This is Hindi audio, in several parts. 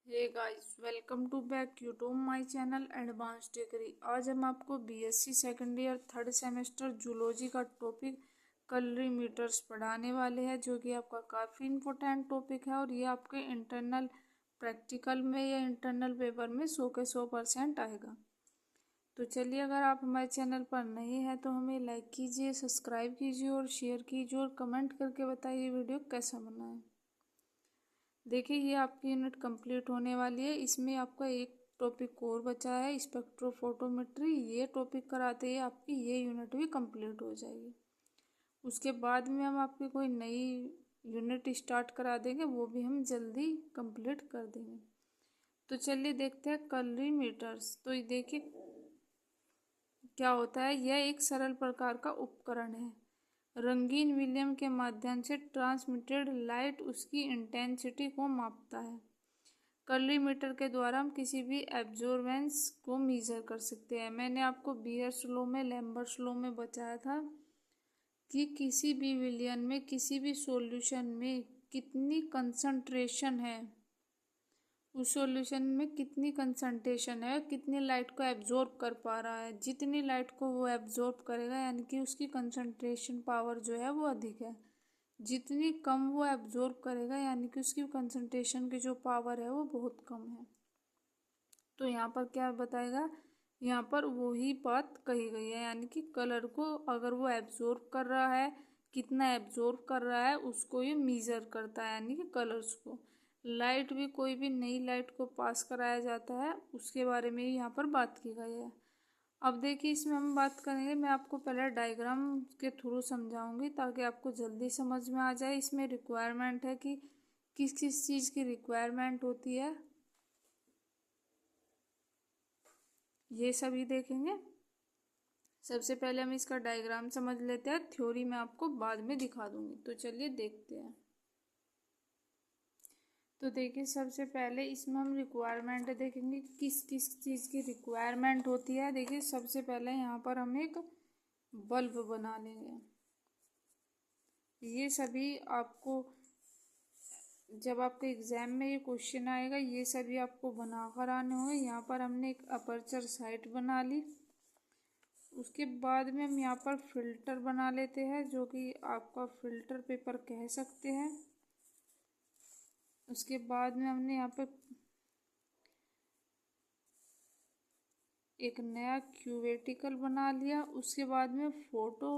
Hey guys, welcome to back you to my channel Advance Degree. आज हम आपको BSc second year third semester zoology का टॉपिक कलरीमीटर्स पढ़ाने वाले हैं, जो कि आपका काफ़ी इम्पोर्टेंट टॉपिक है और ये आपके इंटरनल प्रैक्टिकल में या इंटरनल पेपर में 100% आएगा। तो चलिए, अगर आप हमारे चैनल पर नए हैं तो हमें लाइक कीजिए, सब्सक्राइब कीजिए और शेयर कीजिए और कमेंट करके बताइए वीडियो कैसा बना है। देखिए, ये आपकी यूनिट कंप्लीट होने वाली है। इसमें आपका एक टॉपिक और बचा है, स्पेक्ट्रोफोटोमेट्री। ये टॉपिक कराते ही आपकी ये यूनिट भी कंप्लीट हो जाएगी। उसके बाद में हम आपकी कोई नई यूनिट स्टार्ट करा देंगे, वो भी हम जल्दी कंप्लीट कर देंगे। तो चलिए देखते हैं कलरीमीटर्स। तो ये देखिए क्या होता है। यह एक सरल प्रकार का उपकरण है। रंगीन विलयम के माध्यम से ट्रांसमिटेड लाइट उसकी इंटेंसिटी को मापता है। कलरीमीटर के द्वारा हम किसी भी एब्जॉर्बेंस को मेजर कर सकते हैं। मैंने आपको बीयर्स लॉ में, लैम्बर्ट्स लॉ में बताया था कि किसी भी विलयन में, किसी भी सॉल्यूशन में कितनी कंसंट्रेशन है, उस सॉल्यूशन में कितनी कंसंट्रेशन है, कितनी लाइट को एब्जॉर्ब कर पा रहा है। जितनी लाइट को वो एब्जॉर्ब करेगा, यानी कि उसकी कंसंट्रेशन पावर जो है वो अधिक है। जितनी कम वो एब्जॉर्ब करेगा, यानी कि उसकी कंसंट्रेशन की जो पावर है वो बहुत कम है। तो यहाँ पर क्या बताएगा, यहाँ पर वही बात कही गई है, यानी कि कलर को अगर वो एब्जॉर्ब कर रहा है, कितना एब्जॉर्ब कर रहा है, उसको ये मीजर करता है, यानी कि कलर्स को। लाइट भी, कोई भी नई लाइट को पास कराया जाता है, उसके बारे में यहाँ पर बात की गई है। अब देखिए, इसमें हम बात करेंगे। मैं आपको पहले डायग्राम के थ्रू समझाऊंगी ताकि आपको जल्दी समझ में आ जाए। इसमें रिक्वायरमेंट है कि किस किस चीज़ की रिक्वायरमेंट होती है, ये सभी देखेंगे। सबसे पहले हम इसका डायग्राम समझ लेते हैं, थ्योरी में आपको बाद में दिखा दूंगी। तो चलिए देखते हैं। तो देखिए, सबसे पहले इसमें हम रिक्वायरमेंट देखेंगे, किस किस चीज़ की रिक्वायरमेंट होती है। देखिए, सबसे पहले यहाँ पर हम एक बल्ब बना लेंगे। ये सभी आपको, जब आपके एग्जाम में ये क्वेश्चन आएगा, ये सभी आपको बना कर आने होंगे। यहाँ पर हमने एक अपर्चर साइट बना ली। उसके बाद में हम यहाँ पर फिल्टर बना लेते हैं, जो कि आपका फिल्टर पेपर कह सकते हैं। उसके बाद में हमने यहाँ पे एक नया क्यूवेटिकल बना लिया। उसके बाद में फोटो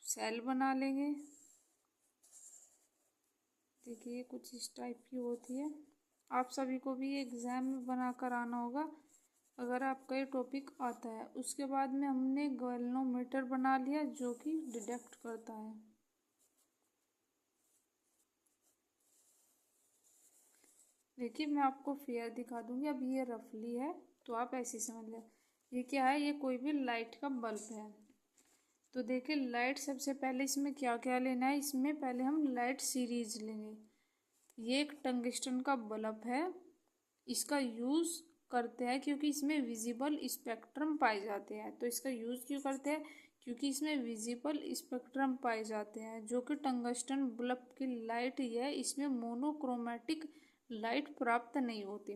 सेल बना लेंगे। देखिए, कुछ इस टाइप की होती है। आप सभी को भी एग्जाम में बना कर आना होगा अगर आपका ये टॉपिक आता है। उसके बाद में हमने गैल्वेनोमीटर बना लिया, जो कि डिटेक्ट करता है। देखिए, मैं आपको फेयर दिखा दूंगी। अब ये रफली है, तो आप ऐसे समझ लें। ये क्या है, ये कोई भी लाइट का बल्ब है। तो देखिए, लाइट सबसे पहले इसमें क्या क्या लेना है। इसमें पहले हम लाइट सीरीज लेंगे। ये एक टंगस्टन का बल्ब है। इसका यूज़ करते हैं क्योंकि इसमें विजिबल स्पेक्ट्रम पाए जाते हैं। तो इसका यूज़ क्यों करते हैं, क्योंकि इसमें विजिबल स्पेक्ट्रम पाए जाते हैं, जो कि टंगस्टन बल्ब की लाइट ही है। इसमें मोनोक्रोमेटिक लाइट प्राप्त नहीं होती।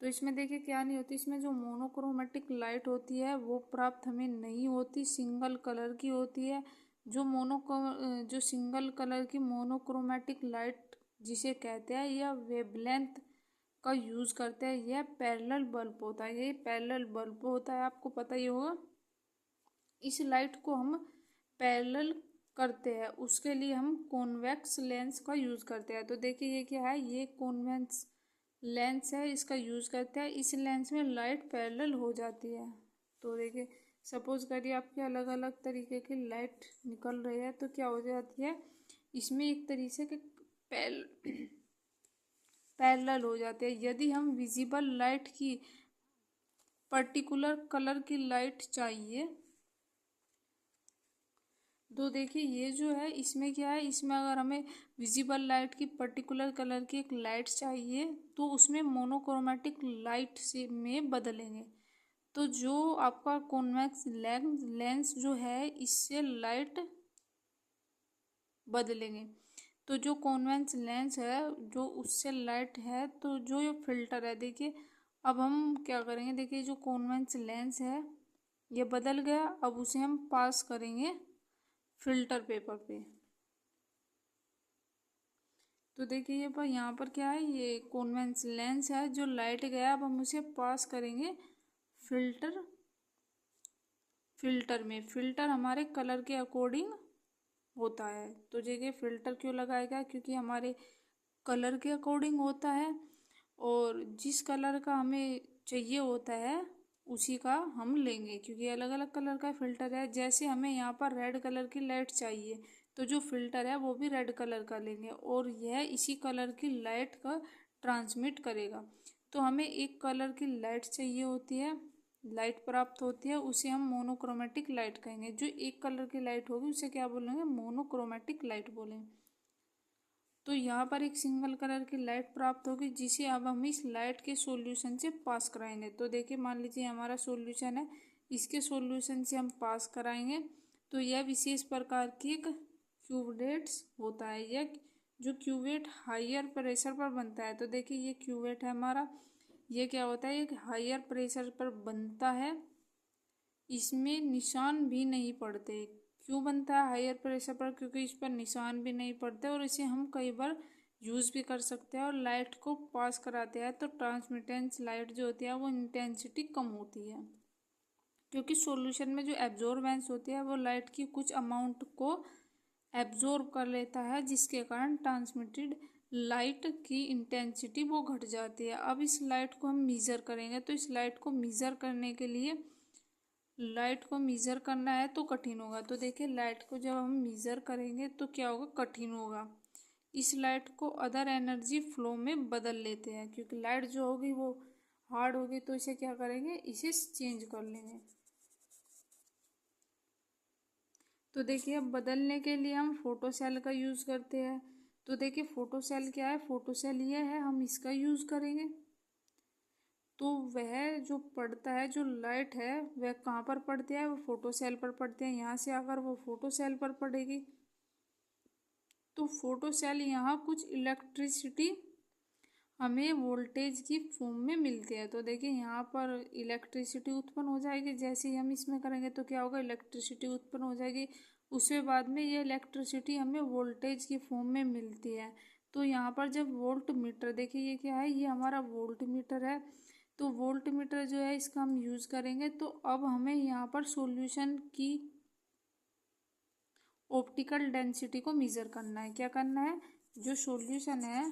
तो इसमें देखिए क्या नहीं होती, इसमें जो मोनोक्रोमेटिक लाइट होती है वो प्राप्त हमें नहीं होती, सिंगल कलर की होती है। जो सिंगल कलर की मोनोक्रोमेटिक लाइट जिसे कहते हैं, यह वेवलेंथ का यूज़ करते हैं। यह पैरेलल बल्ब होता है, ये पैरेलल बल्ब होता है, आपको पता ही होगा। इस लाइट को हम पैरेलल करते हैं, उसके लिए हम कॉन्वेक्स लेंस का यूज़ करते हैं। तो देखिए, ये क्या है, ये कॉन्वेक्स लेंस है, इसका यूज़ करते हैं। इस लेंस में लाइट पैरेलल हो जाती है। तो देखिए, सपोज करिए आपके अलग अलग तरीके की लाइट निकल रही है, तो क्या हो जाती है, इसमें एक तरीके के पैरेलल हो जाते हैं। यदि हम विजिबल लाइट की पर्टिकुलर कलर की लाइट चाहिए, तो देखिए ये जो है, इसमें क्या है, इसमें अगर हमें विजिबल लाइट की पर्टिकुलर कलर की एक लाइट चाहिए, तो उसमें मोनोक्रोमेटिक लाइट से में बदलेंगे। तो जो आपका कॉन्वेक्स लेंस जो है, इससे लाइट बदलेंगे। तो जो कॉन्वेक्स लेंस है जो उससे लाइट है, तो जो ये फिल्टर है देखिए, अब हम क्या करेंगे, देखिए जो कॉन्वेक्स लेंस है ये बदल गया, अब उसे हम पास करेंगे फिल्टर पेपर पे। तो देखिए ये पर यहाँ पर क्या है, ये कॉन्वेक्स लेंस है जो लाइट गया, अब हम उसे पास करेंगे फिल्टर में। फिल्टर हमारे कलर के अकॉर्डिंग होता है। तो देखिए फिल्टर क्यों लगाएगा, क्योंकि हमारे कलर के अकॉर्डिंग होता है और जिस कलर का हमें चाहिए होता है उसी का हम लेंगे, क्योंकि अलग अलग कलर का फिल्टर है। जैसे हमें यहाँ पर रेड कलर की लाइट चाहिए तो जो फिल्टर है वो भी रेड कलर का लेंगे और यह इसी कलर की लाइट का ट्रांसमिट करेगा। तो हमें एक कलर की लाइट चाहिए होती है, लाइट प्राप्त होती है, उसे हम मोनोक्रोमेटिक लाइट कहेंगे। जो एक कलर की लाइट होगी उसे क्या बोलेंगे, मोनोक्रोमेटिक लाइट बोलेंगे। तो यहाँ पर एक सिंगल कलर की लाइट प्राप्त होगी जिसे अब हम इस लाइट के सॉल्यूशन से पास कराएंगे। तो देखिए मान लीजिए हमारा सॉल्यूशन है, इसके सॉल्यूशन से हम पास कराएंगे तो यह विशेष प्रकार की एक क्यूवेट्स होता है। यह जो क्यूवेट हायर प्रेशर पर बनता है, तो देखिए ये क्यूवेट है हमारा, ये क्या होता है, एक हायर प्रेशर पर बनता है, इसमें निशान भी नहीं पड़ते। क्यों बनता है हायर प्रेशर पर, क्योंकि इस पर निशान भी नहीं पड़ते और इसे हम कई बार यूज़ भी कर सकते हैं और लाइट को पास कराते हैं। तो ट्रांसमिटेंस लाइट जो होती है वो इंटेंसिटी कम होती है, क्योंकि सॉल्यूशन में जो एब्जॉर्बेंस होती है वो लाइट की कुछ अमाउंट को एब्जॉर्ब कर लेता है, जिसके कारण ट्रांसमिटेड लाइट की इंटेंसिटी वो घट जाती है। अब इस लाइट को हम मीज़र करेंगे, तो इस लाइट को मीज़र करने के लिए लाइट को मीज़र करना है तो कठिन होगा। तो देखिए लाइट को जब हम मीज़र करेंगे तो क्या होगा, कठिन होगा। इस लाइट को अदर एनर्जी फ्लो में बदल लेते हैं, क्योंकि लाइट जो होगी वो हार्ड होगी, तो इसे क्या करेंगे, इसे चेंज कर लेंगे। तो देखिए अब बदलने के लिए हम फोटो सेल का यूज़ करते हैं। तो देखिए फोटो सेल क्या है, फोटो सेल ये है, हम इसका यूज़ करेंगे। तो वह जो पड़ता है, जो लाइट है वह कहाँ पर पड़ती है, वो फोटो सेल पर पड़ती है। यहाँ से अगर वो फोटो सेल पर पड़ेगी तो फोटो सेल यहाँ कुछ इलेक्ट्रिसिटी हमें वोल्टेज की फॉर्म में मिलती है। तो देखिए यहाँ पर इलेक्ट्रिसिटी उत्पन्न हो जाएगी, जैसे ही हम इसमें करेंगे तो क्या होगा, इलेक्ट्रिसिटी उत्पन्न हो जाएगी। उसके बाद में ये इलेक्ट्रिसिटी हमें वोल्टेज की फॉर्म में मिलती है। तो यहाँ पर जब वोल्ट मीटर, देखिए ये क्या है, ये हमारा वोल्ट मीटर है। तो वोल्ट मीटर जो है इसका हम यूज़ करेंगे। तो अब हमें यहाँ पर सॉल्यूशन की ऑप्टिकल डेंसिटी को मेज़र करना है। क्या करना है, जो सॉल्यूशन है,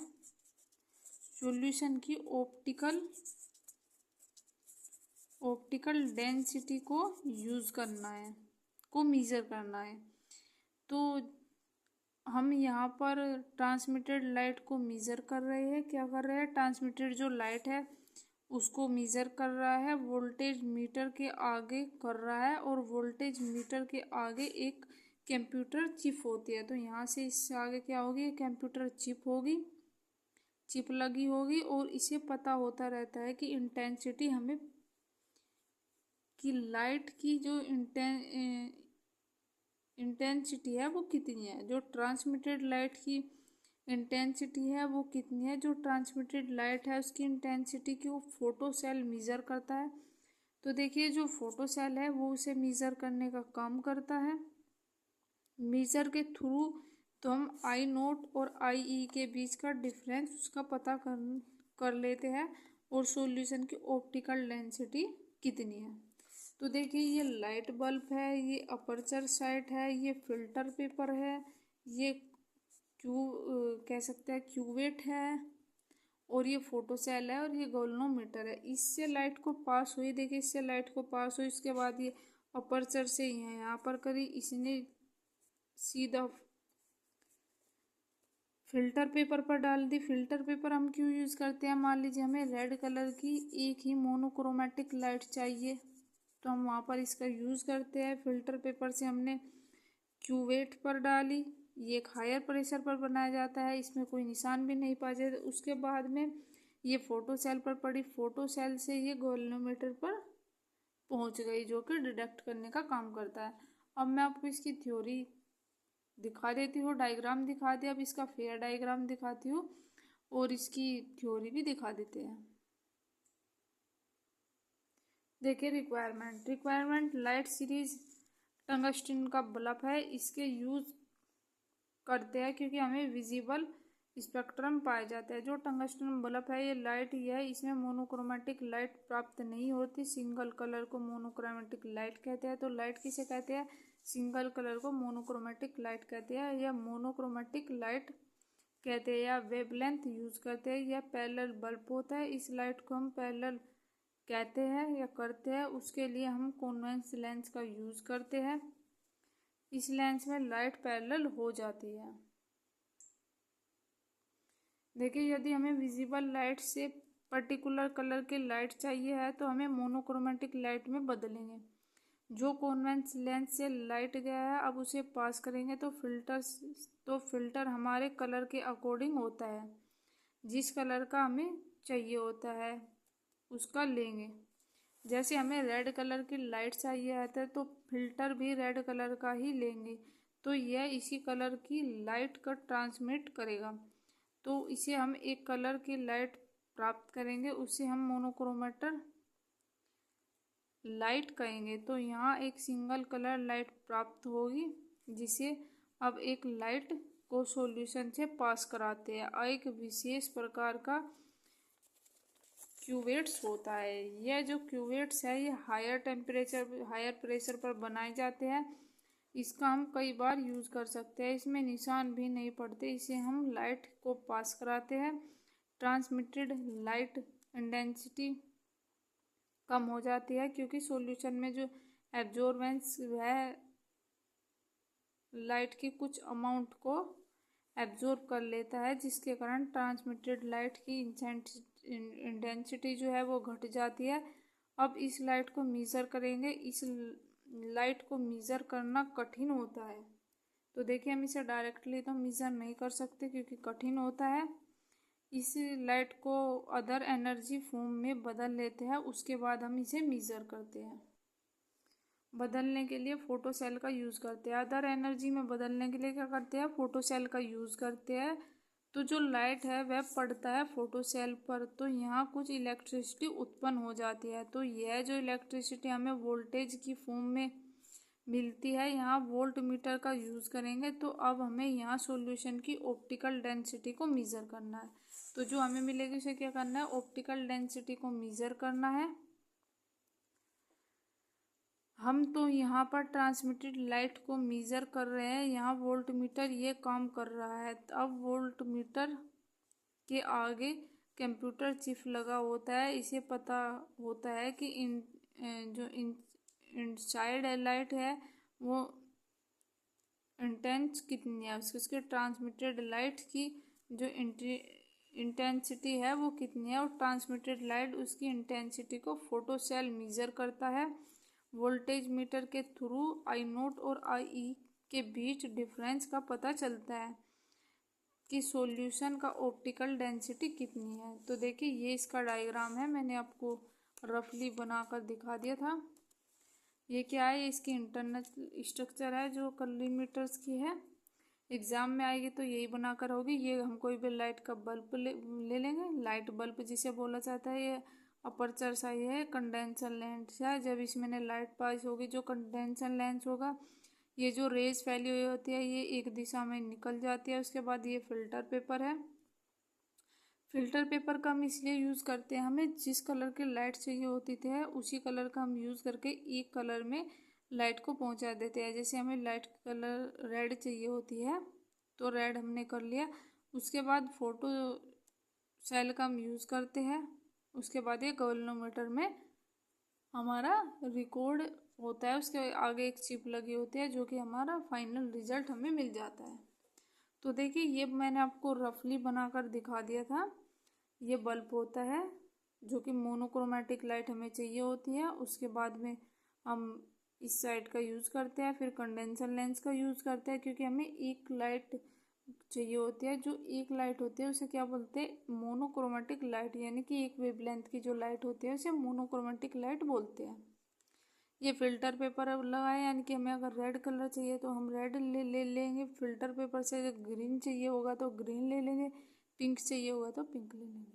सॉल्यूशन की ऑप्टिकल डेंसिटी को यूज़ करना है, को मेज़र करना है। तो हम यहाँ पर ट्रांसमिटेड लाइट को मेज़र कर रहे हैं। क्या कर रहे हैं, ट्रांसमिटेड जो लाइट है उसको मेज़र कर रहा है, वोल्टेज मीटर के आगे कर रहा है, और वोल्टेज मीटर के आगे एक कंप्यूटर चिप होती है। तो यहाँ से इससे आगे क्या होगी, कंप्यूटर चिप होगी, चिप लगी होगी, और इसे पता होता रहता है कि इंटेंसिटी हमें कि लाइट की जो इंटेंसिटी है वो कितनी है, जो ट्रांसमिटेड लाइट की इंटेंसिटी है वो कितनी है, जो ट्रांसमिटेड लाइट है उसकी इंटेंसिटी की वो फोटो सेल मेज़र करता है। तो देखिए जो फोटो सेल है वो उसे मेज़र करने का काम करता है। मेज़र के थ्रू तो हम आई नोट और आई ई के बीच का डिफरेंस उसका पता कर लेते हैं, और सॉल्यूशन की ऑप्टिकल डेंसिटी कितनी है। तो देखिए ये लाइट बल्ब है, ये अपर्चर साइट है, ये फिल्टर पेपर है, ये कह सकते हैं क्यूवेट है, और ये फोटो सेल है, और ये गोल्नोमीटर है। इससे लाइट को पास हुई, देखिए इससे लाइट को पास हुई, इसके बाद ये अपर्चर से यहाँ पर करी, इसने सीधा फिल्टर पेपर पर डाल दी। फिल्टर पेपर हम क्यों यूज़ करते हैं, मान लीजिए हमें रेड कलर की एक ही मोनोक्रोमेटिक लाइट चाहिए तो हम वहाँ पर इसका यूज़ करते हैं। फिल्टर पेपर से हमने क्यूवेट पर डाली, ये एक हायर प्रेशर पर बनाया जाता है, इसमें कोई निशान भी नहीं पाया जाता। उसके बाद में ये फोटो सेल पर पड़ी, फोटो सेल से ये गोल्नोमीटर पर पहुँच गई, जो कि डिटेक्ट करने का काम करता है। अब मैं आपको इसकी थ्योरी दिखा देती हूँ, डायग्राम दिखा दिया। अब इसका फेयर डायग्राम दिखाती हूँ और इसकी थ्योरी भी दिखा देते हैं। देखिए रिक्वायरमेंट लाइट सीरीज टंगस्टन का बल्ब है, इसके यूज करते हैं क्योंकि हमें विजिबल स्पेक्ट्रम पाया जाता है। जो टंगस्टन बल्ब है ये लाइट ही है, इसमें मोनोक्रोमेटिक लाइट प्राप्त नहीं होती। सिंगल कलर को मोनोक्रोमेटिक लाइट कहते हैं। तो लाइट किसे कहते हैं? सिंगल कलर को मोनोक्रोमेटिक लाइट कहते हैं, या मोनोक्रोमेटिक लाइट कहते हैं, या वेवलेंथ यूज करते हैं, या पैरेलल बल्ब होता है। इस लाइट को हम पैरेलल कहते हैं या करते हैं, उसके लिए हम कॉन्वेक्स लेंस का यूज करते हैं। इस लेंस में लाइट पैरेलल हो जाती है। देखिए यदि हमें विजिबल लाइट से पर्टिकुलर कलर की लाइट चाहिए है तो हमें मोनोक्रोमेटिक लाइट में बदलेंगे। जो कॉन्वेक्स लेंस से लाइट गया है अब उसे पास करेंगे तो फिल्टर हमारे कलर के अकॉर्डिंग होता है। जिस कलर का हमें चाहिए होता है उसका लेंगे। जैसे हमें रेड कलर की लाइट चाहिए आता है तो फिल्टर भी रेड कलर का ही लेंगे, तो यह इसी कलर की लाइट का ट्रांसमिट करेगा। तो इसे हम एक कलर की लाइट प्राप्त करेंगे, उसे हम मोनोक्रोमेटर लाइट कहेंगे। तो यहाँ एक सिंगल कलर लाइट प्राप्त होगी, जिसे अब एक लाइट को सॉल्यूशन से पास कराते हैं। एक विशेष प्रकार का क्यूवेट्स होता है। यह जो क्यूवेट्स है ये हायर प्रेशर पर बनाए जाते हैं। इसका हम कई बार यूज कर सकते हैं। इसमें निशान भी नहीं पड़ते, इसे हम लाइट को पास कराते हैं। ट्रांसमिटेड लाइट इंटेंसिटी कम हो जाती है क्योंकि सॉल्यूशन में जो एब्जॉर्बेंस है लाइट की कुछ अमाउंट को एब्जॉर्ब कर लेता है, जिसके कारण ट्रांसमिटेड लाइट की इंटेंसिटी जो है वो घट जाती है। अब इस लाइट को मेज़र करेंगे। इस लाइट को मेज़र करना कठिन होता है, तो देखिए हम इसे डायरेक्टली तो मेज़र नहीं कर सकते क्योंकि कठिन होता है। इस लाइट को अदर एनर्जी फॉर्म में बदल लेते हैं, उसके बाद हम इसे मेज़र करते हैं। बदलने के लिए फोटो सेल का यूज़ करते हैं। अदर एनर्जी में बदलने के लिए क्या करते हैं? फोटो सेल का यूज़ करते हैं। तो जो लाइट है वह पड़ता है फोटो सेल पर, तो यहाँ कुछ इलेक्ट्रिसिटी उत्पन्न हो जाती है। तो यह जो इलेक्ट्रिसिटी हमें वोल्टेज की फॉर्म में मिलती है, यहाँ वोल्ट मीटर का यूज़ करेंगे। तो अब हमें यहाँ सॉल्यूशन की ऑप्टिकल डेंसिटी को मेज़र करना है। तो जो हमें मिलेगी उसे क्या करना है? ऑप्टिकल डेंसिटी को मेज़र करना है। हम तो यहाँ पर ट्रांसमिटेड लाइट को मेज़र कर रहे हैं, यहाँ वोल्ट मीटर ये काम कर रहा है। अब वोल्ट मीटर के आगे कंप्यूटर चिप लगा होता है। इसे पता होता है कि जो इनसाइड लाइट है वो इंटेंस कितनी है, उसके ट्रांसमिटेड लाइट की जो इंटेंसिटी है वो कितनी है, और ट्रांसमिटेड लाइट उसकी इंटेंसिटी को फोटो सेल मेज़र करता है। वोल्टेज मीटर के थ्रू आई नोट और आई ई के बीच डिफरेंस का पता चलता है कि सॉल्यूशन का ऑप्टिकल डेंसिटी कितनी है। तो देखिए ये इसका डायग्राम है, मैंने आपको रफली बनाकर दिखा दिया था। ये क्या है? इसकी इंटरनल स्ट्रक्चर है जो कलरीमीटर्स की है। एग्ज़ाम में आएगी तो यही बनाकर होगी। ये हम कोई भी लाइट का बल्ब ले लेंगे, लाइट बल्ब जिसे बोला जाता है। ये अपर्चर सा ये है, कंडेंसर लेंस है। जब इसमें लाइट पास होगी, जो कंडेंसर लेंस होगा, ये जो रेज फैली हुई होती है ये एक दिशा में निकल जाती है। उसके बाद ये फिल्टर पेपर है। फिल्टर पेपर का हम इसलिए यूज़ करते हैं, हमें जिस कलर की लाइट चाहिए होती थी उसी कलर का हम यूज़ करके एक कलर में लाइट को पहुंचा देते हैं। जैसे हमें लाइट कलर रेड चाहिए होती है तो रेड हमने कर लिया। उसके बाद फोटो सेल का हम यूज़ करते हैं। उसके बाद ये गैल्वेनोमीटर में हमारा रिकॉर्ड होता है, उसके आगे एक चिप लगी होती है जो कि हमारा फाइनल रिजल्ट हमें मिल जाता है। तो देखिए ये मैंने आपको रफली बनाकर दिखा दिया था। ये बल्ब होता है जो कि मोनोक्रोमेटिक लाइट हमें चाहिए होती है। उसके बाद में हम इस साइड का यूज़ करते हैं, फिर कंडेंसर लेंस का यूज़ करते हैं क्योंकि हमें एक लाइट चाहिए होती है। जो एक लाइट होती है उसे क्या बोलते हैं? मोनोक्रोमेटिक लाइट, यानी कि एक वेवलेंथ की जो लाइट होती है उसे मोनोक्रोमेटिक लाइट बोलते हैं। ये फिल्टर पेपर अब लगाए, यानी कि हमें अगर रेड कलर चाहिए तो हम रेड ले लेंगे फिल्टर पेपर से, ग्रीन चाहिए होगा तो ग्रीन ले लेंगे, पिंक चाहिए होगा तो पिंक ले लेंगे।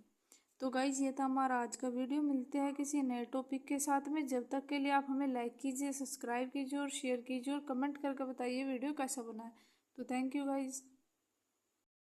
तो गाइज ये था हमारा आज का वीडियो। मिलते हैं किसी नए टॉपिक के साथ में। जब तक के लिए आप हमें लाइक कीजिए, सब्सक्राइब कीजिए और शेयर कीजिए और कमेंट करके बताइए वीडियो कैसा बना है। तो थैंक यू गाइज।